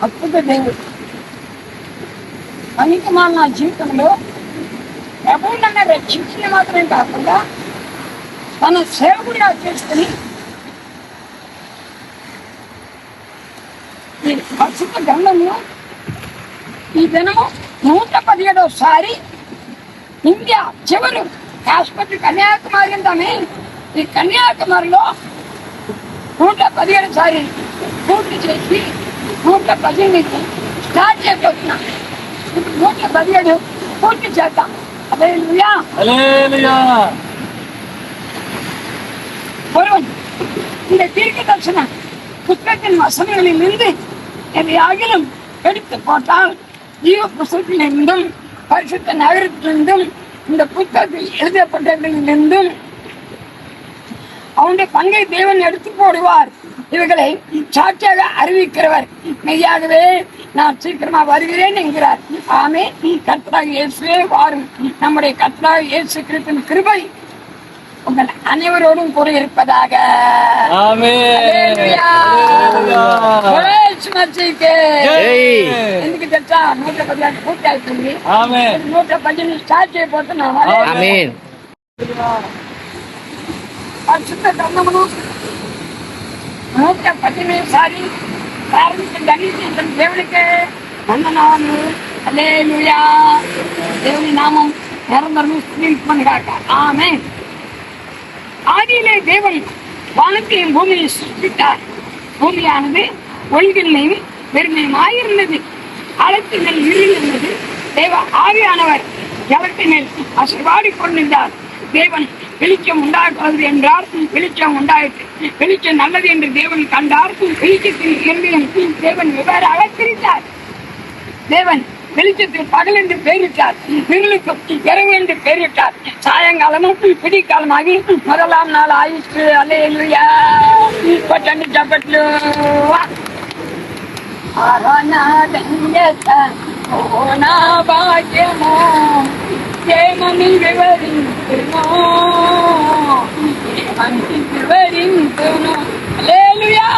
అద్భుత దేవుడు. పనికిమాలిన నా జీవితంలో ప్రభువు నన్ను రక్షించిన మాత్రమే కాకుండా తన సేవకుడిగా చేసుకుని ఈ పరిశుద్ధ గ్రంథంలో ఈ దినము 117వ ఇండియా చివరు కాశ్మీర్ కన్యాకుమారి అంటామే. ఈ కన్యాకుమారిలో 117 పూర్తి చేసి 118 స్టార్ట్ చేయబోతున్నా. ఇప్పుడు 117 పూర్తి చేద్దాం. హల్లెలూయా, ஹல்லேலூயா. ஒருவன் இந்த தீர்க்க தரிசன புத்தகத்தின் வசனங்களிலிருந்து எதையாகிலும் எடுத்து போட்டால் ஜீவ புத்தகத்திலிருந்தும் பரிசுத்த நகரத்திலிருந்தும் இந்த புத்தகத்தில் எழுதப்பட்டதிலிருந்தும் அவனுடைய பங்கை தேவன் எடுத்து போடுவார். இவர்களை சாட்சியாக அறிவிக்கிறவர் மெய்யாகவே நான் சீக்கிரமா வருகிறேன் என்கிறார். ஆமே. கர்த்தராகிய இயேசுவே வாரும். நம்முடைய கர்த்தராகிய இயேசு கிறிஸ்துவின் கிருபை உங்கள் அனைவரோடும் கூட இருப்பதாக. ఎందుకు తెలుసా? 116 పూర్తి అవుతుంది. 118 స్టార్ట్ చేయబోతున్నాం. పరిశుద్ధ గ్రంథమును 118 ప్రారంభించిన దేవుడికే వందనాలు. హల్లెలూయా. దేవుని నామం నిరంతరం స్తుతింపబడును గాక. ఆమేన్. ஆதியிலே தேவன் வானத்தையும் பூமியை சிருஷ்டித்தார். பூமியானது ஒழுங்கின்மையும் வெறுமையுமாயிருந்தது. ஆழத்தின் மேல் இருள் இருந்தது. தேவ ஆவியானவர் ஜலத்தின் மேல் அசைவாடி கொண்டிருந்தார். தேவன் வெளிச்சம் உண்டாகிறது என்றார். வெளிச்சம் உண்டாயிற்று. வெளிச்சம் நல்லது என்று தேவன் கண்டார். வெளிச்சத்தின் இரண்டையும் தேவன் வெவ்வேறாக பிரித்தார். தேவன் வெளிச்சத்தில் பகல் என்று பெயரிட்டார். இருளுக்கு இரவு என்று பெயரிட்டார். சாயங்காலமும் விடிக்காலமாகி முதலாம் நாள் ஆயிற்று. அல்லேலூயா. பட்டணி சப்பట్లు నా భాగ్యమో ఏమని వివరించును, ఏమని వివరించును. హల్లెలూయా.